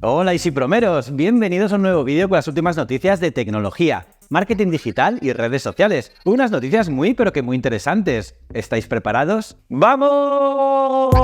Hola Easypromeros, bienvenidos a un nuevo vídeo con las últimas noticias de tecnología, marketing digital y redes sociales. Unas noticias muy interesantes. ¿Estáis preparados? ¡Vamos!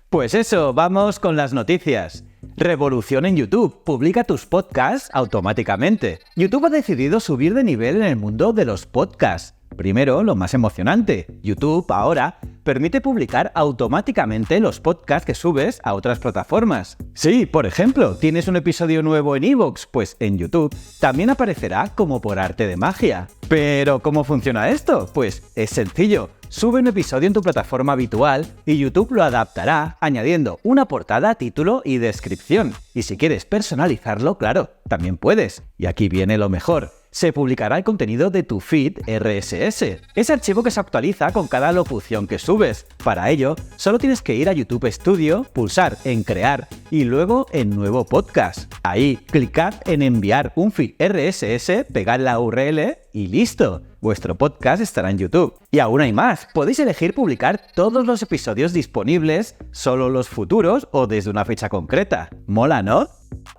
Pues eso, vamos con las noticias. Revolución en YouTube. Publica tus podcasts automáticamente. YouTube ha decidido subir de nivel en el mundo de los podcasts. Primero, lo más emocionante. YouTube ahora permite publicar automáticamente los podcasts que subes a otras plataformas. Sí, por ejemplo, tienes un episodio nuevo en iVoox, pues en YouTube también aparecerá como por arte de magia. Pero, ¿cómo funciona esto? Pues es sencillo. Sube un episodio en tu plataforma habitual y YouTube lo adaptará añadiendo una portada, título y descripción. Y si quieres personalizarlo, claro, también puedes. Y aquí viene lo mejor. Se publicará el contenido de tu feed RSS. Ese archivo que se actualiza con cada locución que subes. Para ello, solo tienes que ir a YouTube Studio, pulsar en Crear y luego en Nuevo Podcast. Ahí, clicad en Enviar un feed RSS, pegad la URL y listo. Vuestro podcast estará en YouTube. Y aún hay más. Podéis elegir publicar todos los episodios disponibles, solo los futuros o desde una fecha concreta. Mola, ¿no?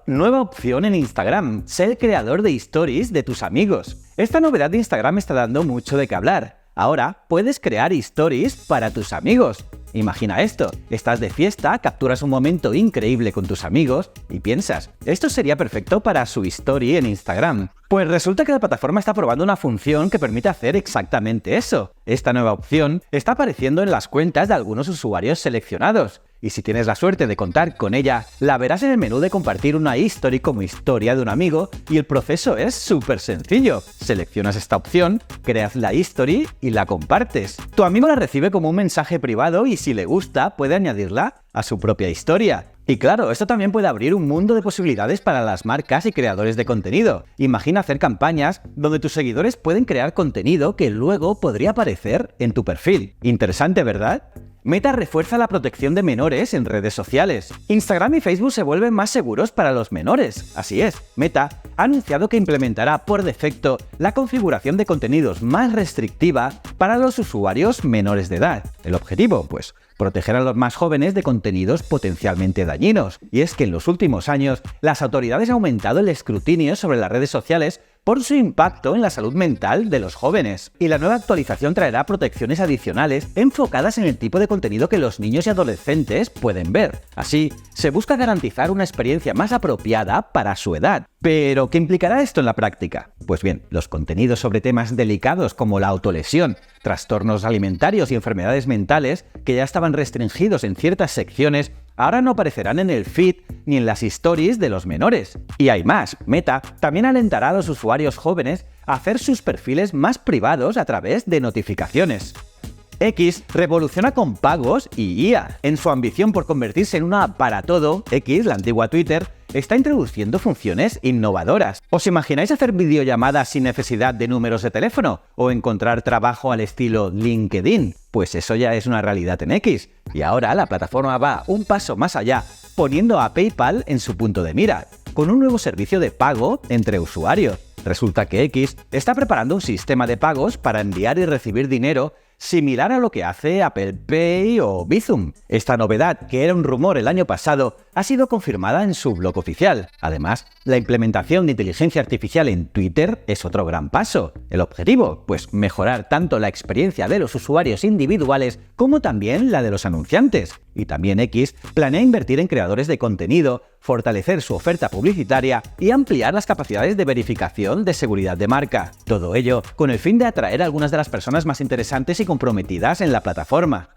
Nueva opción en Instagram. Sé el creador de stories de tus amigos. Esta novedad de Instagram está dando mucho de qué hablar. Ahora puedes crear stories para tus amigos. Imagina esto, estás de fiesta, capturas un momento increíble con tus amigos y piensas, esto sería perfecto para su story en Instagram. Pues resulta que la plataforma está probando una función que permite hacer exactamente eso. Esta nueva opción está apareciendo en las cuentas de algunos usuarios seleccionados. Y si tienes la suerte de contar con ella, la verás en el menú de compartir una history como historia de un amigo y el proceso es súper sencillo. Seleccionas esta opción, creas la history y la compartes. Tu amigo la recibe como un mensaje privado y si le gusta puede añadirla a su propia historia. Y claro, esto también puede abrir un mundo de posibilidades para las marcas y creadores de contenido. Imagina hacer campañas donde tus seguidores pueden crear contenido que luego podría aparecer en tu perfil. Interesante, ¿verdad? Meta refuerza la protección de menores en redes sociales. Instagram y Facebook se vuelven más seguros para los menores. Así es, Meta ha anunciado que implementará por defecto la configuración de contenidos más restrictiva para los usuarios menores de edad. El objetivo, pues, proteger a los más jóvenes de contenidos potencialmente dañinos. Y es que en los últimos años, las autoridades han aumentado el escrutinio sobre las redes sociales por su impacto en la salud mental de los jóvenes. Y la nueva actualización traerá protecciones adicionales enfocadas en el tipo de contenido que los niños y adolescentes pueden ver. Así, se busca garantizar una experiencia más apropiada para su edad. ¿Pero qué implicará esto en la práctica? Pues bien, los contenidos sobre temas delicados como la autolesión, trastornos alimentarios y enfermedades mentales, que ya estaban restringidos en ciertas secciones, ahora no aparecerán en el feed ni en las stories de los menores. Y hay más, Meta también alentará a los usuarios jóvenes a hacer sus perfiles más privados a través de notificaciones. X revoluciona con pagos y IA. En su ambición por convertirse en una para todo, X, la antigua Twitter, está introduciendo funciones innovadoras. ¿Os imagináis hacer videollamadas sin necesidad de números de teléfono? ¿O encontrar trabajo al estilo LinkedIn? Pues eso ya es una realidad en X. Y ahora la plataforma va un paso más allá, poniendo a PayPal en su punto de mira, con un nuevo servicio de pago entre usuarios. Resulta que X está preparando un sistema de pagos para enviar y recibir dinero similar a lo que hace Apple Pay o Bizum. Esta novedad, que era un rumor el año pasado, ha sido confirmada en su blog oficial. Además, la implementación de inteligencia artificial en Twitter es otro gran paso. El objetivo, pues mejorar tanto la experiencia de los usuarios individuales como también la de los anunciantes. Y también X planea invertir en creadores de contenido, fortalecer su oferta publicitaria y ampliar las capacidades de verificación de seguridad de marca. Todo ello con el fin de atraer a algunas de las personas más interesantes y comprometidas en la plataforma.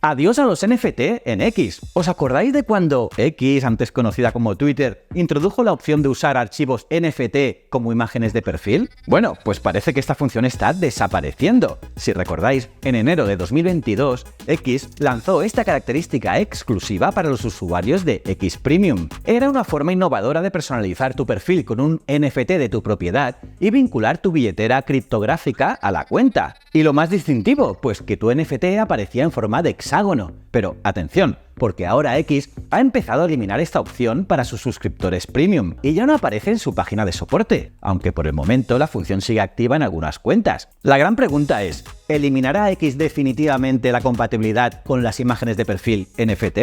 Adiós a los NFT en X. ¿Os acordáis de cuando X, antes conocida como Twitter, introdujo la opción de usar archivos NFT como imágenes de perfil? Bueno, pues parece que esta función está desapareciendo. Si recordáis, en enero de 2022, X lanzó esta característica exclusiva para los usuarios de X Premium. Era una forma innovadora de personalizar tu perfil con un NFT de tu propiedad y vincular tu billetera criptográfica a la cuenta. Y lo más distintivo, pues que tu NFT aparecía en forma de Excel hexágono. Pero atención, porque ahora X ha empezado a eliminar esta opción para sus suscriptores premium y ya no aparece en su página de soporte, aunque por el momento la función sigue activa en algunas cuentas. La gran pregunta es, ¿eliminará X definitivamente la compatibilidad con las imágenes de perfil NFT?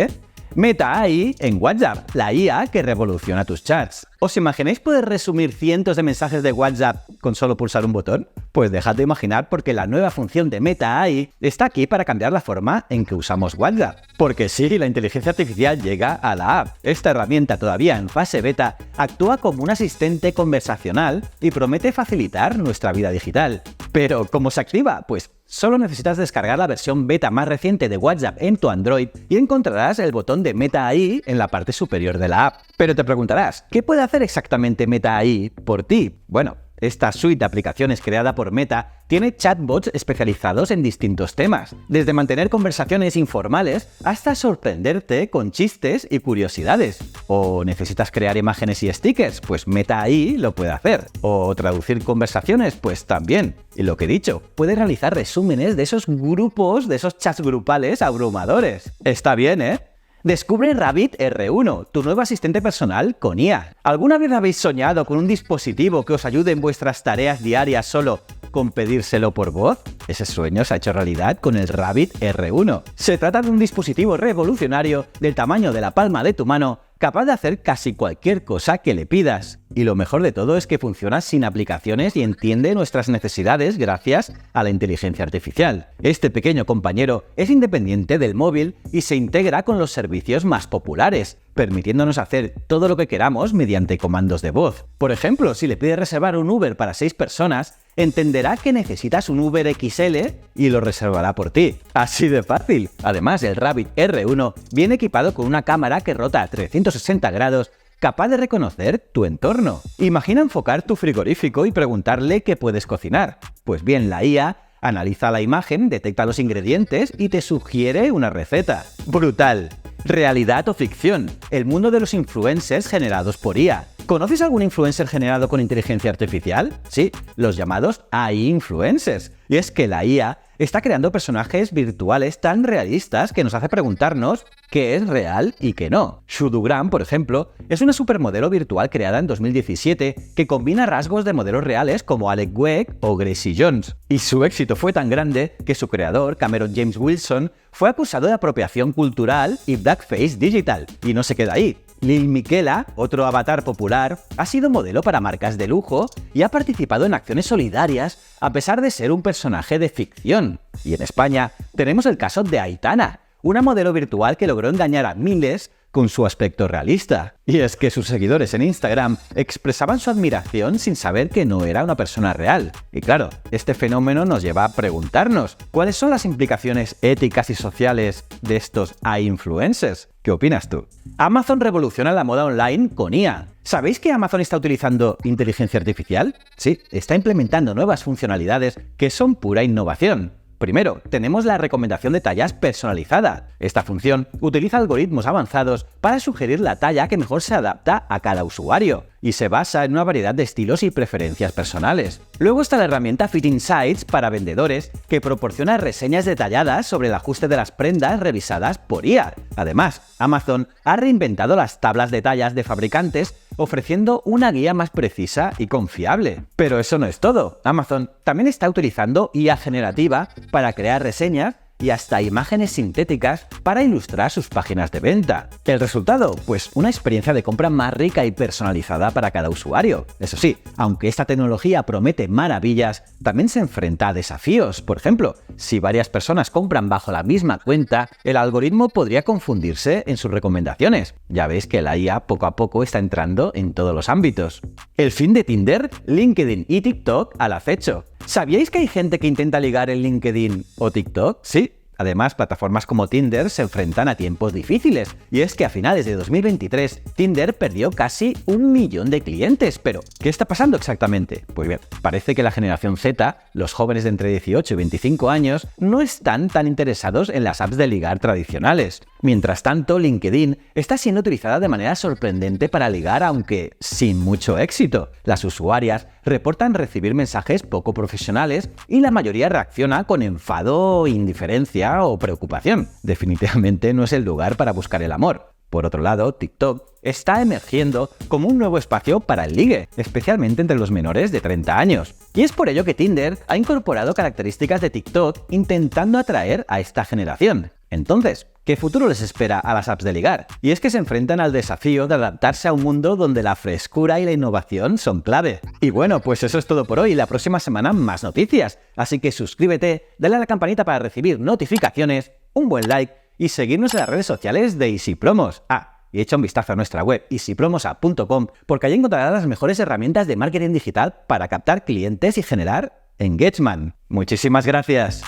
Meta AI en WhatsApp, la IA que revoluciona tus chats. ¿Os imagináis poder resumir cientos de mensajes de WhatsApp con solo pulsar un botón? Pues dejad de imaginar porque la nueva función de Meta AI está aquí para cambiar la forma en que usamos WhatsApp. Porque sí, la inteligencia artificial llega a la app. Esta herramienta todavía en fase beta actúa como un asistente conversacional y promete facilitar nuestra vida digital. Pero, ¿cómo se activa? Pues solo necesitas descargar la versión beta más reciente de WhatsApp en tu Android y encontrarás el botón de Meta AI en la parte superior de la app. Pero te preguntarás, ¿qué puede hacer exactamente Meta AI por ti? Bueno, esta suite de aplicaciones creada por Meta tiene chatbots especializados en distintos temas, desde mantener conversaciones informales hasta sorprenderte con chistes y curiosidades. ¿O necesitas crear imágenes y stickers? Pues Meta AI lo puede hacer. ¿O traducir conversaciones? Pues también. Y lo que he dicho, puede realizar resúmenes de esos grupos, de esos chats grupales abrumadores. Está bien, ¿eh? Descubre Rabbit R1, tu nuevo asistente personal con IA. ¿Alguna vez habéis soñado con un dispositivo que os ayude en vuestras tareas diarias solo con pedírselo por voz? Ese sueño se ha hecho realidad con el Rabbit R1. Se trata de un dispositivo revolucionario del tamaño de la palma de tu mano, capaz de hacer casi cualquier cosa que le pidas. Y lo mejor de todo es que funciona sin aplicaciones y entiende nuestras necesidades gracias a la inteligencia artificial. Este pequeño compañero es independiente del móvil y se integra con los servicios más populares, permitiéndonos hacer todo lo que queramos mediante comandos de voz. Por ejemplo, si le pides reservar un Uber para 6 personas, entenderá que necesitas un Uber XL y lo reservará por ti. Así de fácil. Además, el Rabbit R1 viene equipado con una cámara que rota a 360 grados, capaz de reconocer tu entorno. Imagina enfocar tu frigorífico y preguntarle qué puedes cocinar. Pues bien, la IA analiza la imagen, detecta los ingredientes y te sugiere una receta. ¡Brutal! ¿Realidad o ficción? El mundo de los influencers generados por IA. ¿Conoces algún influencer generado con inteligencia artificial? Sí, los llamados AI influencers. Y es que la IA está creando personajes virtuales tan realistas que nos hace preguntarnos qué es real y qué no. Shudugram, por ejemplo, es una supermodelo virtual creada en 2017 que combina rasgos de modelos reales como Alec Wegg o Gracie Jones. Y su éxito fue tan grande que su creador, Cameron James Wilson, fue acusado de apropiación cultural y blackface digital. Y no se queda ahí. Lil Miquela, otro avatar popular, ha sido modelo para marcas de lujo y ha participado en acciones solidarias a pesar de ser un personaje de ficción. Y en España tenemos el caso de Aitana, una modelo virtual que logró engañar a miles con su aspecto realista. Y es que sus seguidores en Instagram expresaban su admiración sin saber que no era una persona real. Y claro, este fenómeno nos lleva a preguntarnos, ¿cuáles son las implicaciones éticas y sociales de estos influencers? ¿Qué opinas tú? Amazon revoluciona la moda online con IA. ¿Sabéis que Amazon está utilizando inteligencia artificial? Sí, está implementando nuevas funcionalidades que son pura innovación. Primero, tenemos la recomendación de tallas personalizada. Esta función utiliza algoritmos avanzados para sugerir la talla que mejor se adapta a cada usuario y se basa en una variedad de estilos y preferencias personales. Luego está la herramienta Fit Insights para vendedores que proporciona reseñas detalladas sobre el ajuste de las prendas revisadas por IA. Además, Amazon ha reinventado las tablas de tallas de fabricantes ofreciendo una guía más precisa y confiable. Pero eso no es todo. Amazon también está utilizando IA generativa para crear reseñas y hasta imágenes sintéticas para ilustrar sus páginas de venta. ¿El resultado? Pues una experiencia de compra más rica y personalizada para cada usuario. Eso sí, aunque esta tecnología promete maravillas, también se enfrenta a desafíos. Por ejemplo, si varias personas compran bajo la misma cuenta, el algoritmo podría confundirse en sus recomendaciones. Ya veis que la IA poco a poco está entrando en todos los ámbitos. El fin de Tinder, LinkedIn y TikTok al acecho. ¿Sabíais que hay gente que intenta ligar en LinkedIn o TikTok? Sí. Además, plataformas como Tinder se enfrentan a tiempos difíciles, y es que a finales de 2023 Tinder perdió casi 1 millón de clientes. Pero, ¿qué está pasando exactamente? Pues bien, parece que la generación Z, los jóvenes de entre 18 y 25 años, no están tan interesados en las apps de ligar tradicionales. Mientras tanto, LinkedIn está siendo utilizada de manera sorprendente para ligar, aunque sin mucho éxito. Las usuarias reportan recibir mensajes poco profesionales y la mayoría reacciona con enfado o indiferencia envidia o preocupación. Definitivamente no es el lugar para buscar el amor. Por otro lado, TikTok está emergiendo como un nuevo espacio para el ligue, especialmente entre los menores de 30 años. Y es por ello que Tinder ha incorporado características de TikTok intentando atraer a esta generación. Entonces, ¿qué futuro les espera a las apps de ligar? Y es que se enfrentan al desafío de adaptarse a un mundo donde la frescura y la innovación son clave. Y bueno, pues eso es todo por hoy. La próxima semana más noticias. Así que suscríbete, dale a la campanita para recibir notificaciones, un buen like y seguirnos en las redes sociales de Easy Promos. Y echa un vistazo a nuestra web easypromosa.com porque allí encontrarás las mejores herramientas de marketing digital para captar clientes y generar engagement. Muchísimas gracias.